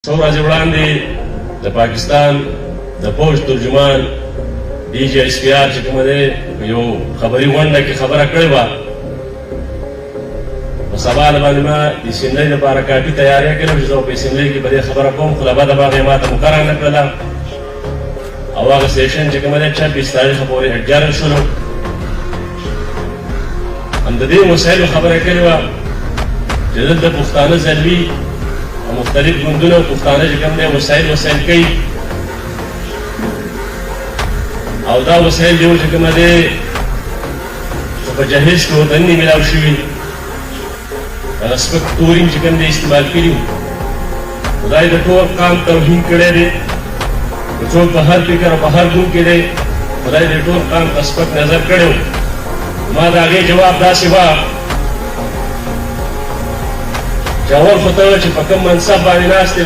څو ورځې وړاندې د پاکستان د پوج ترجمان ډي جي S P R چې کومه دی یو خبري غونډه کې خبره کړې وه په سبا باندې ما د اسمبلۍ لپاره کافي تیاری کړې چې زه په اسمبلۍ کې به دې خبره کوم خو له بده به هغې ما ته مقرره نه کړله او هغه سیشن چې کومه دی 26 تاریخه پورې اډجرن شولو هم د دې مسایلو خبره کړې وه چې دلته پښتانه زلمي او مختلف ګوندونه او پښتانه چې کوم دی وسایل کوي او دا وسایل جو چې کومه دی په جهیز کې ورته نه میلاو شوي هغه سپک تورین چې کوم دی استعمال کړي وو خدای د ټول قام توهین کړی دی که څوک په هر فکر او په هر ګوند کې دی خدای د ټول قام ته سپک نظر کړی وو ما د هغې جواب داسې وه چې اول خو ته چې په کوم منصب باندې ناست یې